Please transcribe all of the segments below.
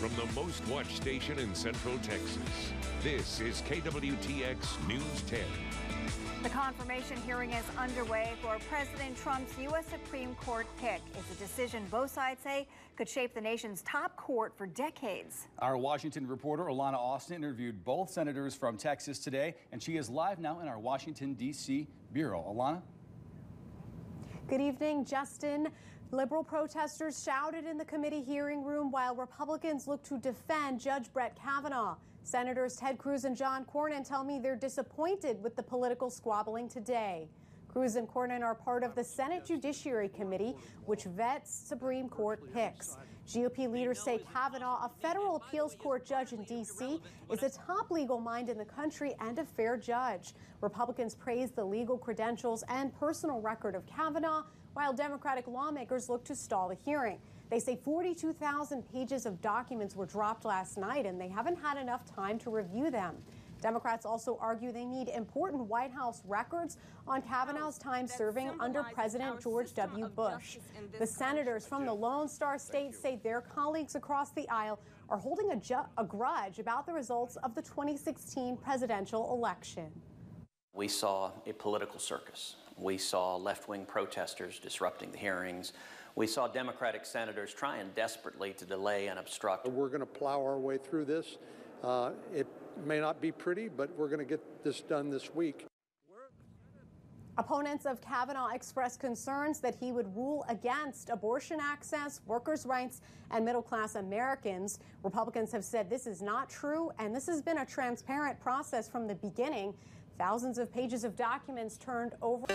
from the most watched station in Central Texas. This is KWTX News 10. The confirmation hearing is underway for President Trump's U.S. Supreme Court pick. It's a decision both sides say could shape the nation's top court for decades. Our Washington reporter, Alana Austin, interviewed both senators from Texas today, and she is live now in our Washington, D.C. bureau. Alana? Good evening, Justin. Liberal protesters shouted in the committee hearing room while Republicans look to defend Judge Brett Kavanaugh. Senators Ted Cruz and John Cornyn tell me they're disappointed with the political squabbling today. Cruz and Cornyn are part of the Senate Judiciary Committee, which vets Supreme Court picks. GOP leaders say Kavanaugh, a federal appeals court judge in D.C., is a top legal mind in the country and a fair judge. Republicans praise the legal credentials and personal record of Kavanaugh, while Democratic lawmakers look to stall the hearing. They say 42,000 pages of documents were dropped last night, and they haven't had enough time to review them. Democrats also argue they need important White House records on Kavanaugh's time serving under President George W. Bush. The senators from the Lone Star State say their colleagues across the aisle are holding a grudge about the results of the 2016 presidential election. We saw a political circus. We saw left-wing protesters disrupting the hearings. We saw Democratic senators trying desperately to delay and obstruct. We're going to plow our way through this. It may not be pretty, but we're going to get this done this week. Opponents of Kavanaugh expressed concerns that he would rule against abortion access, workers' rights, and middle-class Americans. Republicans have said this is not true, and this has been a transparent process from the beginning. Thousands of pages of documents turned over.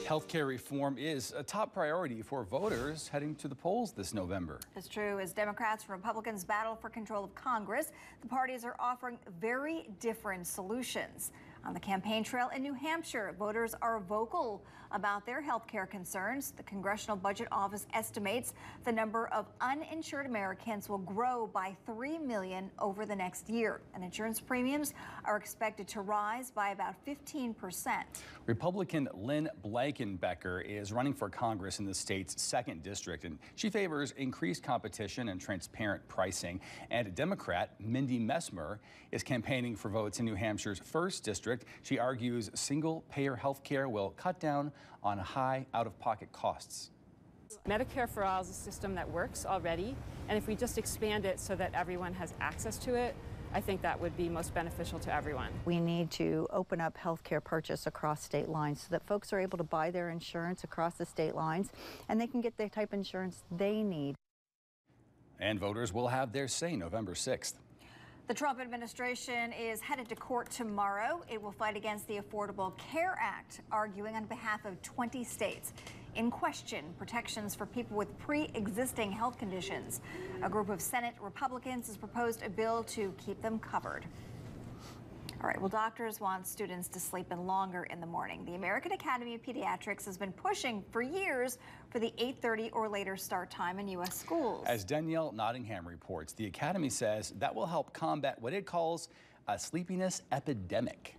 Healthcare reform is a top priority for voters heading to the polls this November. It's true. As Democrats and Republicans battle for control of Congress, the parties are offering very different solutions. On the campaign trail in New Hampshire, voters are vocal about their health care concerns. The Congressional Budget Office estimates the number of uninsured Americans will grow by 3 million over the next year, and insurance premiums are expected to rise by about 15%. Republican Lynn Blankenbecker is running for Congress in the state's 2nd district, and she favors increased competition and transparent pricing. And Democrat Mindy Messmer is campaigning for votes in New Hampshire's 1st district. She argues single-payer health care will cut down on high out-of-pocket costs. Medicare for All is a system that works already, and if we just expand it so that everyone has access to it, I think that would be most beneficial to everyone. We need to open up health care purchase across state lines so that folks are able to buy their insurance across the state lines, and they can get the type of insurance they need. And voters will have their say November 6th. The Trump administration is headed to court tomorrow. It will fight against the Affordable Care Act, arguing on behalf of 20 states. In question, protections for people with pre-existing health conditions. A group of Senate Republicans has proposed a bill to keep them covered. All right, well, doctors want students to sleep in longer in the morning. The American Academy of Pediatrics has been pushing for years for the 8:30 or later start time in U.S. schools. As Danielle Nottingham reports, the Academy says that will help combat what it calls a sleepiness epidemic.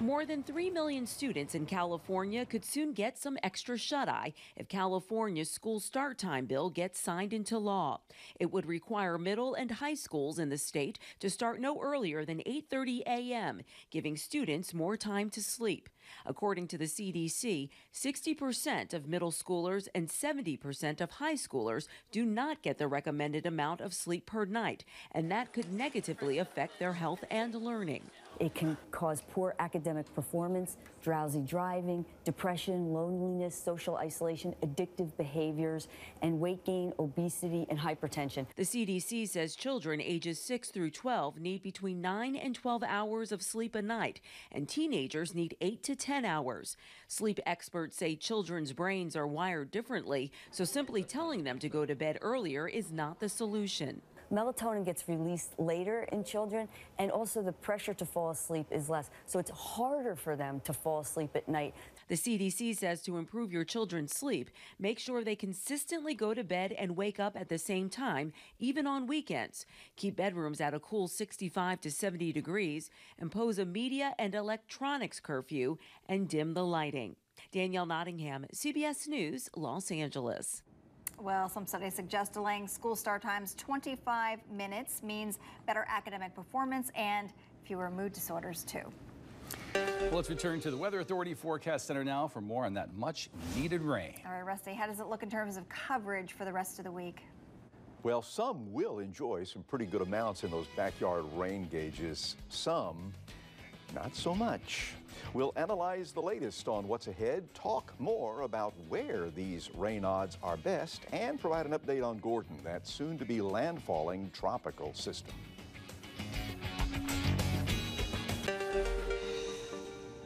More than 3 million students in California could soon get some extra shut-eye if California's school start time bill gets signed into law. It would require middle and high schools in the state to start no earlier than 8:30 a.m., giving students more time to sleep. According to the CDC, 60% of middle schoolers and 70% of high schoolers do not get the recommended amount of sleep per night, and that could negatively affect their health and learning. It can cause poor academic performance, drowsy driving, depression, loneliness, social isolation, addictive behaviors, and weight gain, obesity, and hypertension. The CDC says children ages 6 through 12 need between 9 and 12 hours of sleep a night, and teenagers need 8 to 10 hours. Sleep experts say children's brains are wired differently, so simply telling them to go to bed earlier is not the solution. Melatonin gets released later in children, and also the pressure to fall asleep is less, so it's harder for them to fall asleep at night. The CDC says to improve your children's sleep, make sure they consistently go to bed and wake up at the same time, even on weekends. Keep bedrooms at a cool 65 to 70 degrees, impose a media and electronics curfew, and dim the lighting. Danielle Nottingham, CBS News, Los Angeles. Well, some studies suggest delaying school start times 25 minutes means better academic performance and fewer mood disorders, too. Well, let's return to the Weather Authority Forecast Center now for more on that much-needed rain. All right, Rusty, how does it look in terms of coverage for the rest of the week? Well, some will enjoy some pretty good amounts in those backyard rain gauges. Some, not so much. We'll analyze the latest on what's ahead, talk more about where these rain odds are best, and provide an update on Gordon, that soon-to-be landfalling tropical system.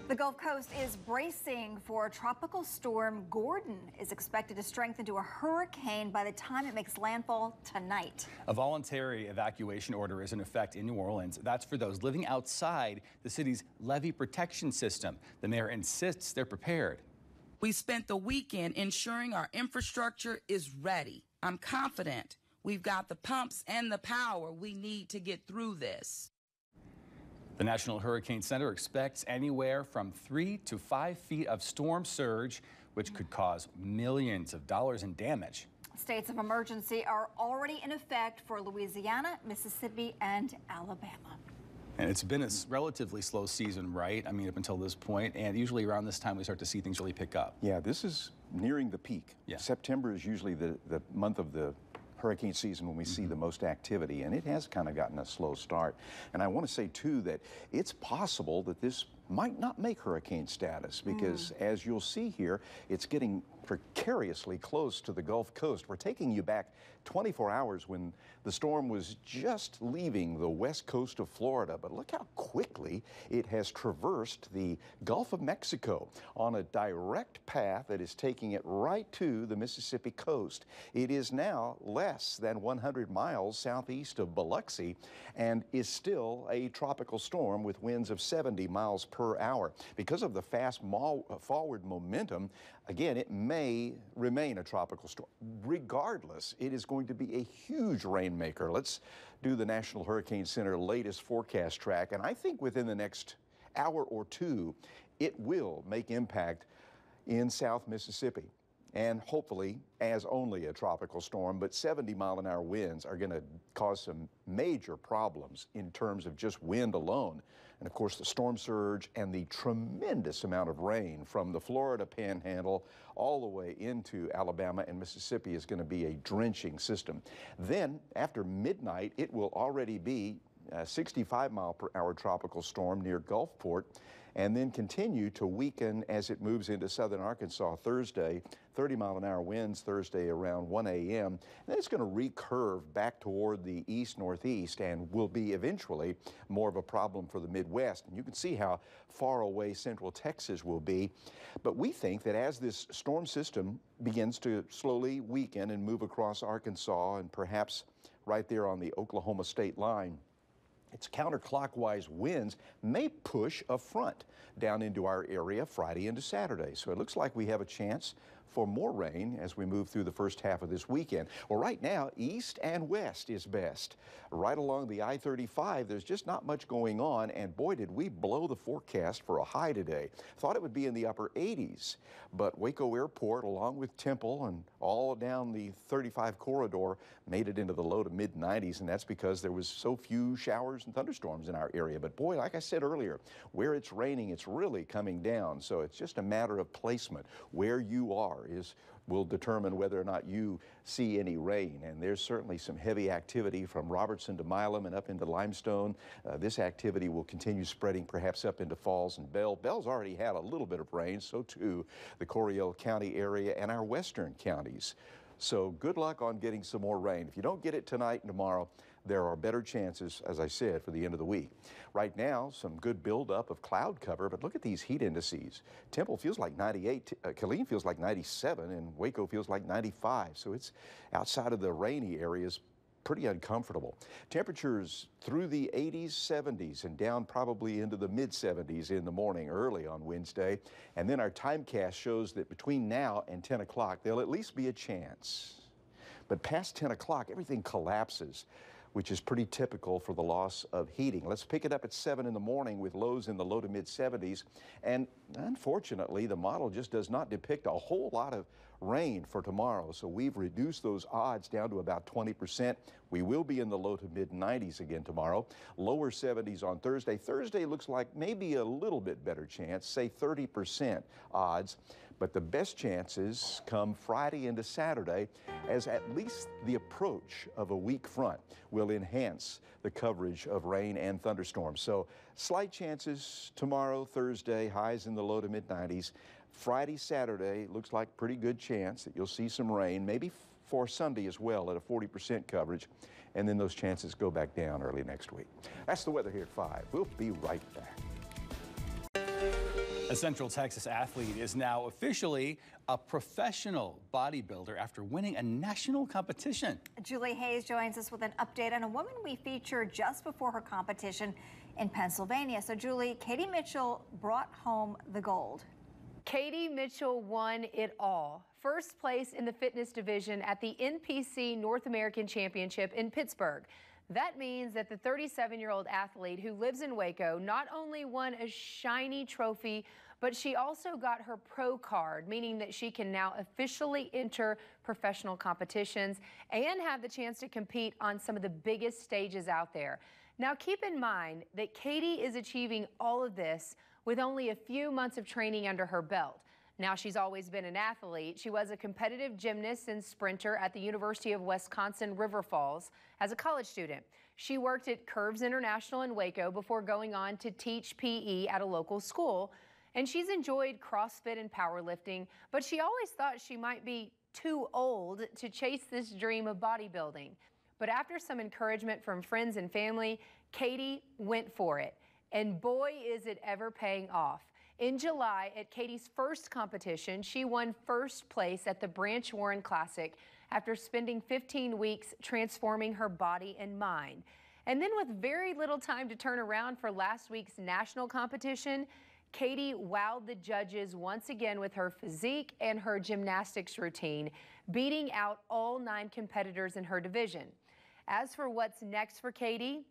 The Gulf Coast is bracing for a tropical storm. Gordon is expected to strengthen to a hurricane by the time it makes landfall tonight. A voluntary evacuation order is in effect in New Orleans. That's for those living outside the city's levee protection system. The mayor insists they're prepared. We spent the weekend ensuring our infrastructure is ready. I'm confident we've got the pumps and the power we need to get through this. The National Hurricane Center expects anywhere from 3 to 5 feet of storm surge, which could cause millions of dollars in damage. States of emergency are already in effect for Louisiana, Mississippi, and Alabama. And it's been a relatively slow season, right? I mean, up until this point, and usually around this time we start to see things really pick up. Yeah, this is nearing the peak. Yeah. September is usually the month of the hurricane season when we see the most activity, and it has kind of gotten a slow start. And I want to say, too, that it's possible that this might not make hurricane status because, as you'll see here, it's getting precariously close to the Gulf Coast. We're taking you back 24 hours when the storm was just leaving the west coast of Florida, but look how quickly it has traversed the Gulf of Mexico on a direct path that is taking it right to the Mississippi coast. It is now less than 100 miles southeast of Biloxi and is still a tropical storm with winds of 70 miles per hour. Because of the fast forward momentum, again, it may remain a tropical storm. Regardless, it is going to be a huge rainmaker. Let's do the National Hurricane Center latest forecast track, and I think within the next hour or two, it will make impact in South Mississippi. And hopefully as only a tropical storm, but 70-mile-an-hour winds are going to cause some major problems in terms of just wind alone. And of course, the storm surge and the tremendous amount of rain from the Florida Panhandle all the way into Alabama and Mississippi is going to be a drenching system. Then, after midnight, it will already be a 65-mile-per-hour tropical storm near Gulfport, and then continue to weaken as it moves into southern Arkansas Thursday. 30-mile-an-hour winds Thursday around 1 a.m. And then it's going to recurve back toward the east-northeast and will be eventually more of a problem for the Midwest. And you can see how far away central Texas will be. But we think that as this storm system begins to slowly weaken and move across Arkansas and perhaps right there on the Oklahoma state line, its counterclockwise winds may push a front down into our area Friday into Saturday. So it looks like we have a chance for more rain as we move through the first half of this weekend. Well, right now, east and west is best. Right along the I-35, there's just not much going on, and boy, did we blow the forecast for a high today. Thought it would be in the upper 80s, but Waco Airport, along with Temple and all down the 35 corridor, made it into the low to mid-90s, and that's because there was so few showers and thunderstorms in our area. But boy, like I said earlier, where it's raining, it's really coming down, so it's just a matter of placement. Where you are will determine whether or not you see any rain. And there's certainly some heavy activity from Robertson to Milam and up into Limestone. This activity will continue spreading perhaps up into Falls and Bell. Bell's already had a little bit of rain, so too the Coryell County area and our western counties. So good luck on getting some more rain. If you don't get it tonight and tomorrow, there are better chances, as I said, for the end of the week. Right now, some good buildup of cloud cover, but look at these heat indices. Temple feels like 98, Killeen feels like 97, and Waco feels like 95. So it's outside of the rainy areas, pretty uncomfortable. Temperatures through the 80s, 70s, and down probably into the mid-70s in the morning early on Wednesday. And then our timecast shows that between now and 10 o'clock, there'll at least be a chance. But past 10 o'clock, everything collapses, which is pretty typical for the loss of heating. Let's pick it up at 7 in the morning with lows in the low to mid 70s. And unfortunately, the model just does not depict a whole lot of rain for tomorrow, so we've reduced those odds down to about 20%. We will be in the low to mid 90s again tomorrow. Lower 70s on Thursday. Thursday looks like maybe a little bit better chance, say 30% odds. But the best chances come Friday into Saturday, as at least the approach of a weak front will enhance the coverage of rain and thunderstorms. So slight chances tomorrow, Thursday, highs in the low to mid 90s. Friday, Saturday, looks like pretty good chance that you'll see some rain, maybe for Sunday as well at a 40% coverage. And then those chances go back down early next week. That's the weather here at 5. We'll be right back. A Central Texas athlete is now officially a professional bodybuilder after winning a national competition. Julie Hayes joins us with an update on a woman we featured just before her competition in Pennsylvania. So Julie, Katie Mitchell brought home the gold. Katie Mitchell won it all. First place in the fitness division at the NPC North American Championship in Pittsburgh. That means that the 37-year-old athlete who lives in Waco not only won a shiny trophy, but she also got her pro card, meaning that she can now officially enter professional competitions and have the chance to compete on some of the biggest stages out there. Now, keep in mind that Katie is achieving all of this with only a few months of training under her belt. Now, she's always been an athlete. She was a competitive gymnast and sprinter at the University of Wisconsin River Falls as a college student. She worked at Curves International in Waco before going on to teach PE at a local school. And she's enjoyed CrossFit and powerlifting, but she always thought she might be too old to chase this dream of bodybuilding. But after some encouragement from friends and family, Katie went for it. And boy, is it ever paying off. In July, at Katie's first competition, she won first place at the Branch Warren Classic after spending 15 weeks transforming her body and mind. And then with very little time to turn around for last week's national competition, Katie wowed the judges once again with her physique and her gymnastics routine, beating out all 9 competitors in her division. As for what's next for Katie,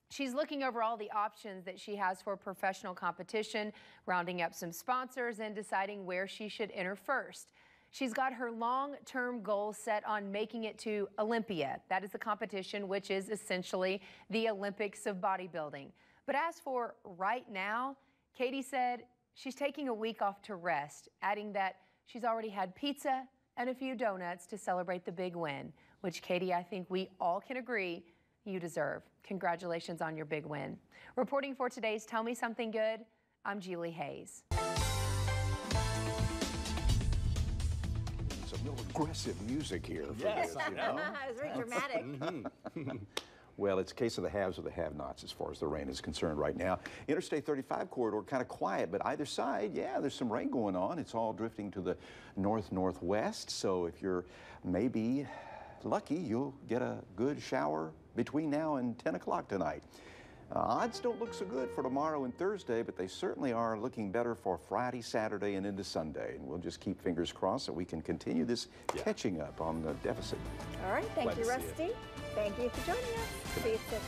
she's looking over all the options that she has for professional competition, rounding up some sponsors and deciding where she should enter first. She's got her long-term goal set on making it to Olympia. That is the competition which is essentially the Olympics of bodybuilding. But as for right now, Katie said she's taking a week off to rest, adding that she's already had pizza and a few donuts to celebrate the big win, which, Katie, I think we all can agree you deserve. Congratulations on your big win. Reporting for today's Tell Me Something Good, I'm Julie Hayes. Some real aggressive music here. Yes, this, I know. It was very dramatic. Well, it's a case of the haves or the have-nots as far as the rain is concerned right now. Interstate 35 corridor kind of quiet, but either side, yeah, there's some rain going on. It's all drifting to the north-northwest, so if you're maybe lucky, you'll get a good shower between now and 10 o'clock tonight. Odds don't look so good for tomorrow and Thursday, but they certainly are looking better for Friday, Saturday, and into Sunday. And we'll just keep fingers crossed that we can continue this catching up on the deficit. All right, thank you, Rusty. Thank you for joining us. See you soon.